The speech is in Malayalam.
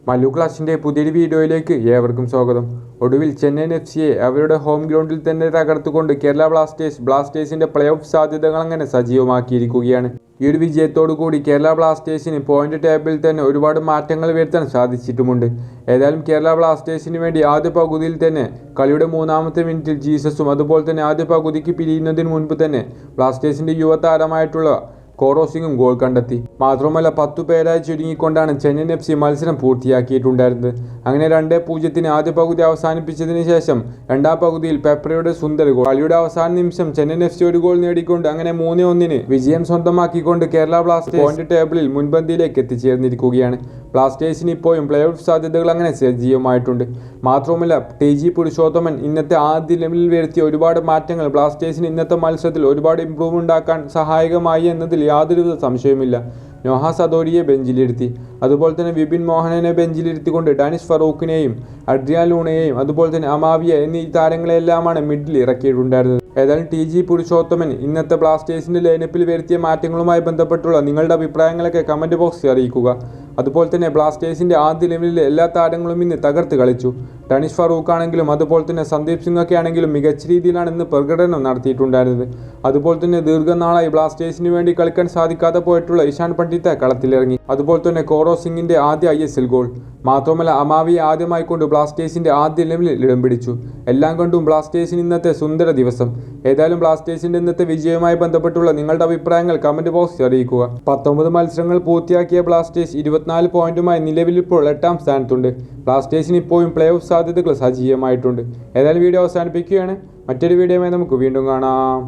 മല്ലു ക്ലാഷിൻ്റെ പുതിയൊരു വീഡിയോയിലേക്ക് ഏവർക്കും സ്വാഗതം. ഒടുവിൽ ചെന്നൈയിൻ എഫ്.സിയെ അവരുടെ ഹോം ഗ്രൗണ്ടിൽ തന്നെ തകർത്തുകൊണ്ട് കേരള ബ്ലാസ്റ്റേഴ്സിൻ്റെ പ്ലേ ഓഫ് സാധ്യതകൾ അങ്ങനെ സജീവമാക്കിയിരിക്കുകയാണ്. ഈ ഒരു വിജയത്തോടു കൂടി കേരള ബ്ലാസ്റ്റേഴ്സിന് പോയിന്റ് ടേബിളിൽ തന്നെ ഒരുപാട് മാറ്റങ്ങൾ വരുത്താൻ സാധിച്ചിട്ടുമുണ്ട്. ഏതായാലും കേരള ബ്ലാസ്റ്റേഴ്സിന് വേണ്ടി ആദ്യ പകുതിയിൽ തന്നെ കളിയുടെ മൂന്നാമത്തെ മിനിറ്റിൽ ജീസസും അതുപോലെ തന്നെ ആദ്യ പകുതിക്ക് പിരിയുന്നതിന് മുൻപ് തന്നെ ബ്ലാസ്റ്റേഴ്സിൻ്റെ യുവതാരമായിട്ടുള്ള കോറോ സിംഗും ഗോൾ കണ്ടെത്തി. മാത്രമല്ല 10 പേരായി ചുരുങ്ങിക്കൊണ്ടാണ് ചെന്നൈയിൻ എഫ്.സി മത്സരം പൂർത്തിയാക്കിയിട്ടുണ്ടായിരുന്നത്. അങ്ങനെ 2-0 ആദ്യ പകുതി അവസാനിപ്പിച്ചതിന് ശേഷം രണ്ടാം പകുതിയിൽ പെപ്രയുടെ സുന്ദര ഗോൾ. കളിയുടെ അവസാന നിമിഷം ചെന്നൈയിൻ എഫ്.സി ഒരു ഗോൾ നേടിക്കൊണ്ട് അങ്ങനെ 3-1 വിജയം സ്വന്തമാക്കിക്കൊണ്ട് കേരള ബ്ലാസ്റ്റേഴ്സ് പോയിന്റ് ടേബിളിൽ മുൻപന്തിയിലേക്ക് എത്തിച്ചേർന്നിരിക്കുകയാണ്. ബ്ലാസ്റ്റേഴ്സിന് ഇപ്പോഴും പ്ലേ ഓഫ് സാധ്യതകൾ അങ്ങനെ സജീവമായിട്ടുണ്ട്. മാത്രമല്ല ടി.ജി. പുരുഷോത്തമൻ ഇന്നത്തെ ആദ്യ ലെവലിൽ വരുത്തിയ ഒരുപാട് മാറ്റങ്ങൾ ബ്ലാസ്റ്റേഴ്സിന് ഇന്നത്തെ മത്സരത്തിൽ ഒരുപാട് ഇംപ്രൂവ്മെന്റ് ഉണ്ടാക്കാൻ സഹായകമായി എന്നതിൽ യാതൊരുവിധ സംശയവുമില്ല. നോഹ സദോരിയെ ബെഞ്ചിലിരുത്തി, അതുപോലെ തന്നെ വിപിൻ മോഹനനെ ബെഞ്ചിലിരുത്തിക്കൊണ്ട് ഡാനിഷ് ഫറൂഖിനെയും അഡ്രിയാൻ ലൂണയെയും അതുപോലെ തന്നെ അമാവിയ എന്നീ താരങ്ങളെല്ലാമാണ് മിഡിൽ ഇറക്കിയിട്ടുണ്ടായിരുന്നത്. ഏതായാലും ടി.ജി. പുരുഷോത്തമൻ ഇന്നത്തെ ബ്ലാസ്റ്റേഴ്സിൻ്റെ ലൈനപ്പിൽ വരുത്തിയ മാറ്റങ്ങളുമായി ബന്ധപ്പെട്ടുള്ള നിങ്ങളുടെ അഭിപ്രായങ്ങളൊക്കെ കമൻറ്റ് ബോക്സിൽ അറിയിക്കുക. അതുപോലെ തന്നെ ബ്ലാസ്റ്റേഴ്സിൻ്റെ ആദ്യ ലെവലിലെ എല്ലാ താരങ്ങളും ഇന്ന് തകർത്ത് കളിച്ചു. ഡാനിഷ് ഫറൂഖ് ആണെങ്കിലും അതുപോലെ തന്നെ സന്ദീപ് സിംഗ് ഒക്കെ ആണെങ്കിലും മികച്ച രീതിയിലാണ് ഇന്ന് പ്രകടനം നടത്തിയിട്ടുണ്ടായിരുന്നത്. അതുപോലെ തന്നെ ദീർഘനാളായി ബ്ലാസ്റ്റേഴ്സിന് വേണ്ടി കളിക്കാൻ സാധിക്കാതെ പോയിട്ടുള്ള ഇഷാൻ പണ്ഡിറ്റ് കളത്തിലിറങ്ങി. അതുപോലെ തന്നെ കോറോ സിംഗിൻ്റെ ആദ്യ ISL ഗോൾ. മാത്രമല്ല അമാവിയെ ആദ്യമായിക്കൊണ്ട് ബ്ലാസ്റ്റേഴ്സിൻ്റെ ആദ്യ ലെവലിൽ ഇടം പിടിച്ചു. എല്ലാം കൊണ്ടും ബ്ലാസ്റ്റേഴ്സിന് ഇന്നത്തെ സുന്ദര ദിവസം. ഏതായാലും ബ്ലാസ്റ്റേഴ്സിൻ്റെ ഇന്നത്തെ വിജയവുമായി ബന്ധപ്പെട്ടുള്ള നിങ്ങളുടെ അഭിപ്രായങ്ങൾ കമൻറ്റ് ബോക്സിൽ അറിയിക്കുക. 19 മത്സരങ്ങൾ പൂർത്തിയാക്കിയ ബ്ലാസ്റ്റേഴ്സ് 24 പോയിന്റുമായി നിലവിലിപ്പോൾ 8ാം സ്ഥാനത്തുണ്ട്. ബ്ലാസ്റ്റേഴ്സിന് ഇപ്പോഴും പ്ലേ ഓഫ് സാധ്യതകൾ സജീവമായിട്ടുണ്ട്. ഏതായാലും വീഡിയോ അവസാനിപ്പിക്കുകയാണ്. മറ്റൊരു വീഡിയോയുമായി നമുക്ക് വീണ്ടും കാണാം.